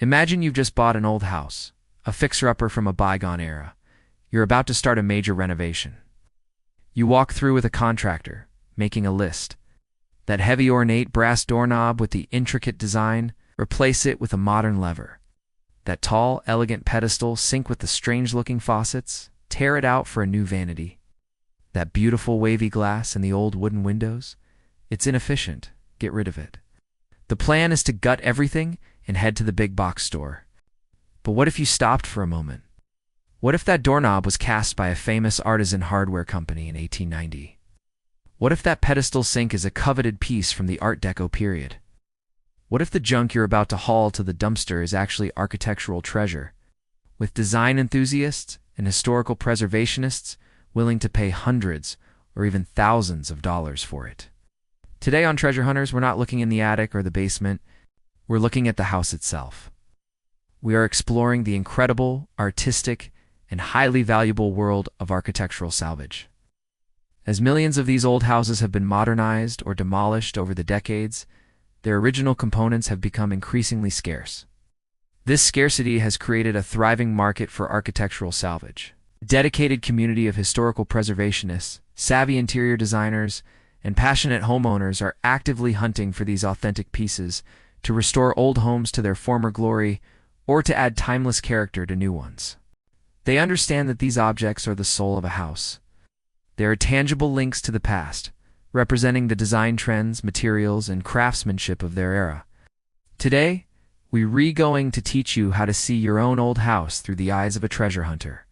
Imagine you've just bought an old house, a fixer-upper from a bygone era. You're about to start a major renovation. You walk through with a contractor, making a list. That heavy ornate brass doorknob with the intricate design, replace it with a modern lever. That tall, elegant pedestal, sync with the strange-looking faucets, tear it out for a new vanity. That beautiful wavy glass in the old wooden windows, it's inefficient, get rid of it. The plan is to gut everything and head to the big box store. But what if you stopped for a moment? What if that doorknob was cast by a famous artisan hardware company in 1890? What if that pedestal sink is a coveted piece from the Art Deco period? What if the junk you're about to haul to the dumpster is actually architectural treasure, with design enthusiasts and historical preservationists willing to pay hundreds or even thousands of dollars for it? Today on Treasure Hunters, we're not looking in the attic or the basement. We're looking at the house itself. We are exploring the incredible, artistic, and highly valuable world of architectural salvage. As millions of these old houses have been modernized or demolished over the decades, their original components have become increasingly scarce. This scarcity has created a thriving market for architectural salvage. A dedicated community of historical preservationists, savvy interior designers, and passionate homeowners are actively hunting for these authentic pieces to restore old homes to their former glory or to add timeless character to new ones. They understand that these objects are the soul of a house. They are tangible links to the past, representing the design trends, materials, and craftsmanship of their era. Today, we're going to teach you how to see your own old house through the eyes of a treasure hunter.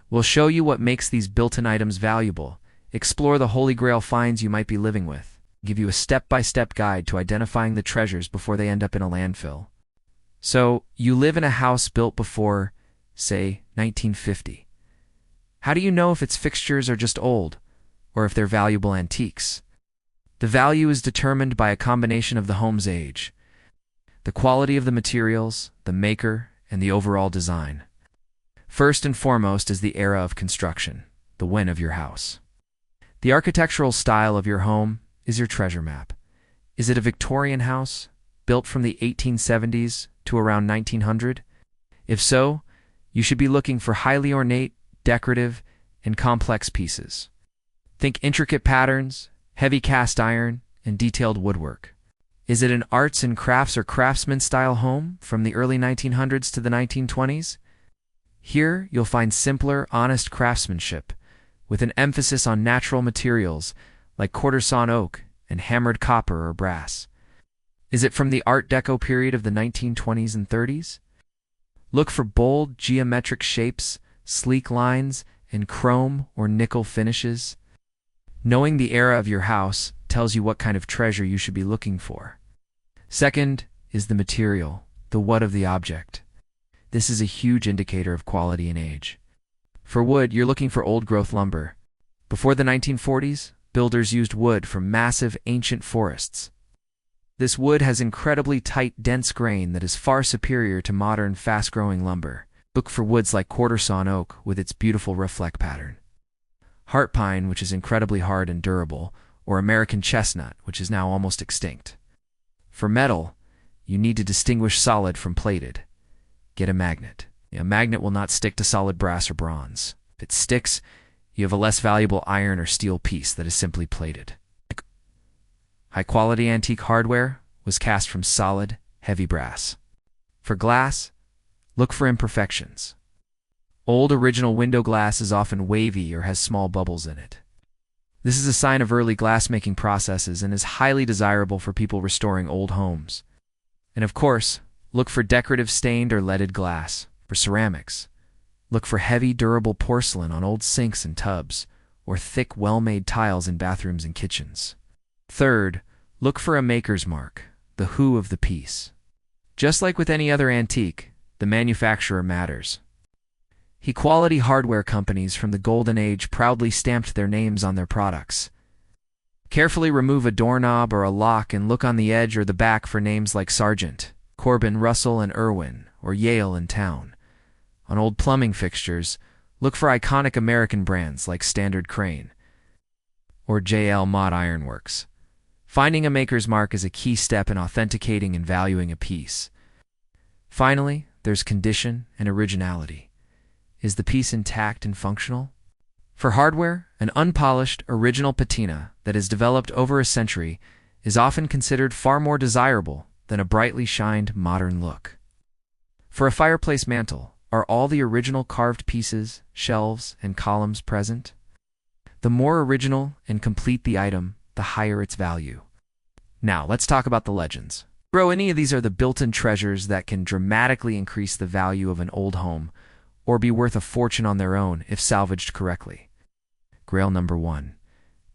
We'll show you what makes these built-in items valuable, explore the holy grail finds you might be living with, give you a step-by-step guide to identifying the treasures before they end up in a landfill. So, you live in a house built before, say, 1950. How do you know if its fixtures are just old, or if they're valuable antiques? The value is determined by a combination of the home's age, the quality of the materials, the maker, and the overall design. First and foremost is the era of construction, the when of your house. The architectural style of your home is your treasure map. Is it a Victorian house, built from the 1870s to around 1900? If so, you should be looking for highly ornate, decorative, and complex pieces. Think intricate patterns, heavy cast iron, and detailed woodwork. Is it an arts and crafts or craftsman-style home from the early 1900s to the 1920s? Here, you'll find simpler, honest craftsmanship, with an emphasis on natural materials like quarter-sawn oak and hammered copper or brass. Is it from the Art Deco period of the 1920s and 30s? Look for bold, geometric shapes, sleek lines, and chrome or nickel finishes. Knowing the era of your house tells you what kind of treasure you should be looking for. Second is the material, the what of the object. This is a huge indicator of quality and age. For wood, you're looking for old-growth lumber. Before the 1940s, builders used wood from massive, ancient forests. This wood has incredibly tight, dense grain that is far superior to modern, fast-growing lumber. Look for woods like quarter-sawn oak with its beautiful reflect pattern, heart pine, which is incredibly hard and durable, or American chestnut, which is now almost extinct. For metal, you need to distinguish solid from plated. Get a magnet. A magnet will not stick to solid brass or bronze. If it sticks, you have a less valuable iron or steel piece that is simply plated. High-quality antique hardware was cast from solid, heavy brass. For glass, look for imperfections. Old original window glass is often wavy or has small bubbles in it. This is a sign of early glass-making processes and is highly desirable for people restoring old homes. And of course, look for decorative stained or leaded glass. For ceramics, look for heavy, durable porcelain on old sinks and tubs, or thick, well-made tiles in bathrooms and kitchens. Third, look for a maker's mark, the who of the piece. Just like with any other antique, the manufacturer matters. Quality hardware companies from the Golden Age proudly stamped their names on their products. Carefully remove a doorknob or a lock and look on the edge or the back for names like Sargent, Corbin, Russell, and Irwin, or Yale and Town. On old plumbing fixtures, look for iconic American brands like Standard Crane or J.L. Mott Ironworks. Finding a maker's mark is a key step in authenticating and valuing a piece. Finally, there's condition and originality. Is the piece intact and functional? For hardware, an unpolished, original patina that is developed over a century is often considered far more desirable than a brightly shined modern look. For a fireplace mantle, are all the original carved pieces, shelves, and columns present? The more original and complete the item, the higher its value. Now, let's talk about the legends. Any of these are the built-in treasures that can dramatically increase the value of an old home or be worth a fortune on their own if salvaged correctly. Grail number 1.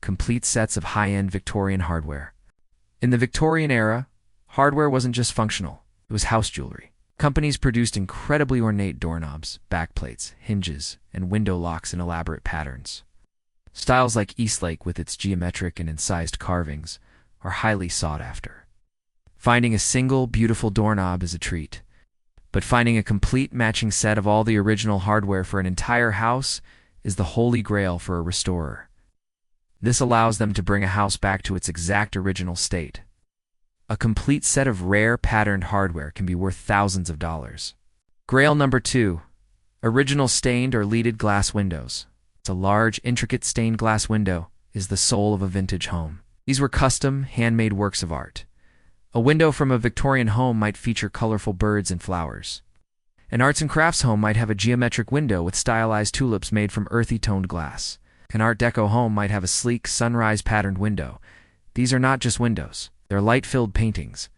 Complete sets of high-end Victorian hardware. In the Victorian era, hardware wasn't just functional, it was house jewelry. Companies produced incredibly ornate doorknobs, backplates, hinges, and window locks in elaborate patterns. Styles like Eastlake with its geometric and incised carvings are highly sought after. Finding a single beautiful doorknob is a treat, but finding a complete matching set of all the original hardware for an entire house is the holy grail for a restorer. This allows them to bring a house back to its exact original state. A complete set of rare patterned hardware can be worth thousands of dollars. Grail number 2. Original stained or leaded glass windows. A large, intricate stained glass window is the soul of a vintage home. These were custom, handmade works of art. A window from a Victorian home might feature colorful birds and flowers. An arts and crafts home might have a geometric window with stylized tulips made from earthy toned glass. An Art Deco home might have a sleek, sunrise patterned window. These are not just windows, they're light-filled paintings.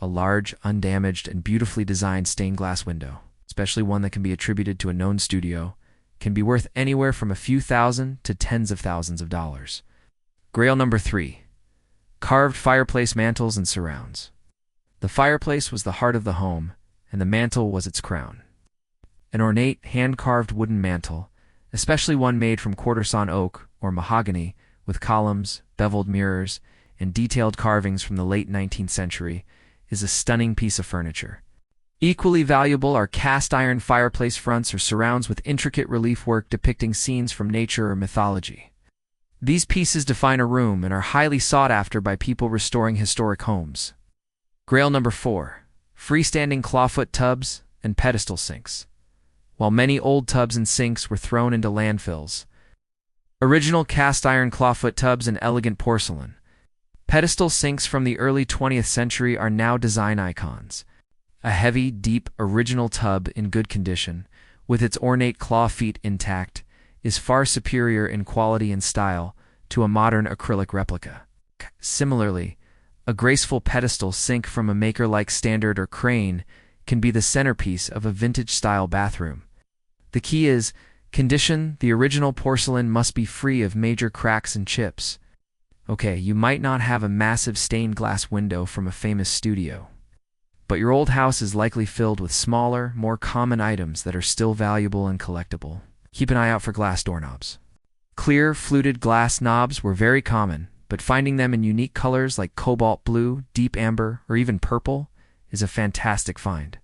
A large, undamaged, and beautifully designed stained glass window, especially one that can be attributed to a known studio, can be worth anywhere from a few thousand to tens of thousands of dollars. Grail number 3. Carved fireplace mantles and surrounds. The fireplace was the heart of the home, and the mantle was its crown. An ornate, hand-carved wooden mantle, especially one made from quarter-sawn oak or mahogany, with columns, beveled mirrors, and detailed carvings from the late 19th century, is a stunning piece of furniture. Equally valuable are cast-iron fireplace fronts or surrounds with intricate relief work depicting scenes from nature or mythology. These pieces define a room and are highly sought after by people restoring historic homes. Grail number 4. Freestanding clawfoot tubs and pedestal sinks. While many old tubs and sinks were thrown into landfills, original cast-iron clawfoot tubs and elegant porcelain, pedestal sinks from the early 20th century are now design icons. A heavy, deep, original tub in good condition, with its ornate claw feet intact, is far superior in quality and style to a modern acrylic replica. Similarly, a graceful pedestal sink from a maker-like standard or crane can be the centerpiece of a vintage-style bathroom. The key is, condition. The original porcelain must be free of major cracks and chips. Okay, you might not have a massive stained glass window from a famous studio, but your old house is likely filled with smaller, more common items that are still valuable and collectible. Keep an eye out for glass doorknobs. Clear, fluted glass knobs were very common, but finding them in unique colors like cobalt blue, deep amber, or even purple is a fantastic find.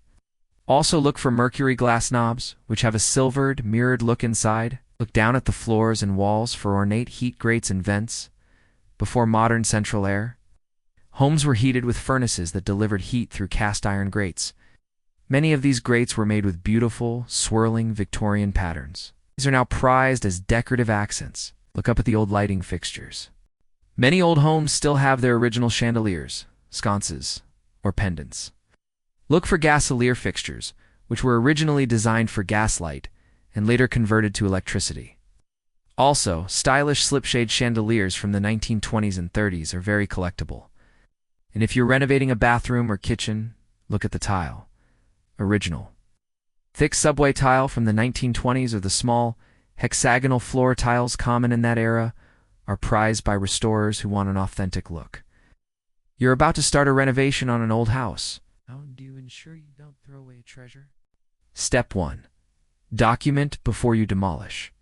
Also look for mercury glass knobs, which have a silvered, mirrored look inside. Look down at the floors and walls for ornate heat grates and vents. Before modern central air, homes were heated with furnaces that delivered heat through cast-iron grates. Many of these grates were made with beautiful, swirling Victorian patterns. These are now prized as decorative accents. Look up at the old lighting fixtures. Many old homes still have their original chandeliers, sconces, or pendants. Look for gasolier fixtures, which were originally designed for gaslight and later converted to electricity. Also, stylish slipshade chandeliers from the 1920s and 30s are very collectible. And if you're renovating a bathroom or kitchen, look at the tile. Original. Thick subway tile from the 1920s or the small, hexagonal floor tiles common in that era are prized by restorers who want an authentic look. You're about to start a renovation on an old house. How do you ensure you don't throw away a treasure? Step 1. Document before you demolish.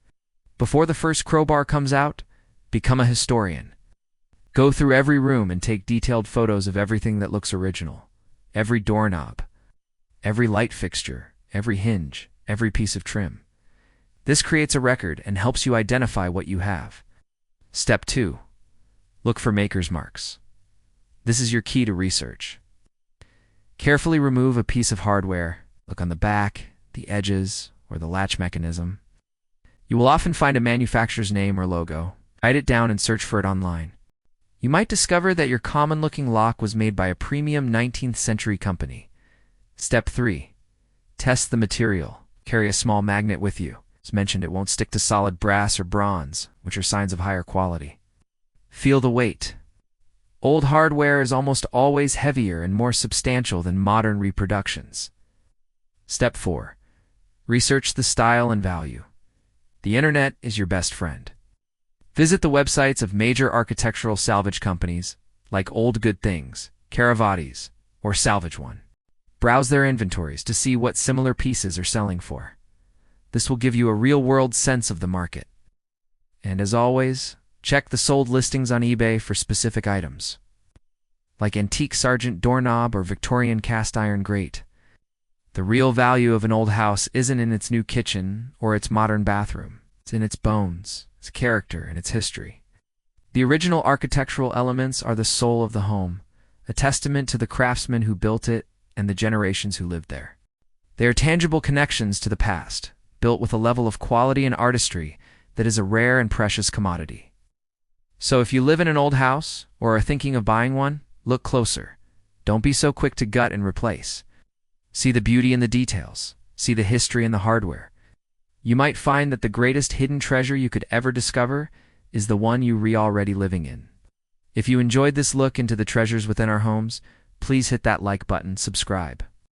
Before the first crowbar comes out, become a historian. Go through every room and take detailed photos of everything that looks original. Every doorknob, every light fixture, every hinge, every piece of trim. This creates a record and helps you identify what you have. Step 2. Look for maker's marks. This is your key to research. Carefully remove a piece of hardware. Look on the back, the edges, or the latch mechanism. You will often find a manufacturer's name or logo. Write it down and search for it online. You might discover that your common-looking lock was made by a premium 19th century company. Step 3. Test the material. Carry a small magnet with you. As mentioned, it won't stick to solid brass or bronze, which are signs of higher quality. Feel the weight. Old hardware is almost always heavier and more substantial than modern reproductions. Step 4. Research the style and value. The internet is your best friend. Visit the websites of major architectural salvage companies like Old Good Things, Caravotti's, or Salvage One. Browse their inventories to see what similar pieces are selling for. This will give you a real-world sense of the market. And as always, check the sold listings on eBay for specific items, like antique Sargent doorknob or Victorian cast iron grate. The real value of an old house isn't in its new kitchen or its modern bathroom. It's in its bones, its character, and its history. The original architectural elements are the soul of the home, a testament to the craftsmen who built it and the generations who lived there. They are tangible connections to the past, built with a level of quality and artistry that is a rare and precious commodity. So if you live in an old house or are thinking of buying one, look closer. Don't be so quick to gut and replace. See the beauty in the details. See the history in the hardware. You might find that the greatest hidden treasure you could ever discover is the one you're already living in. If you enjoyed this look into the treasures within our homes, please hit that like button, subscribe,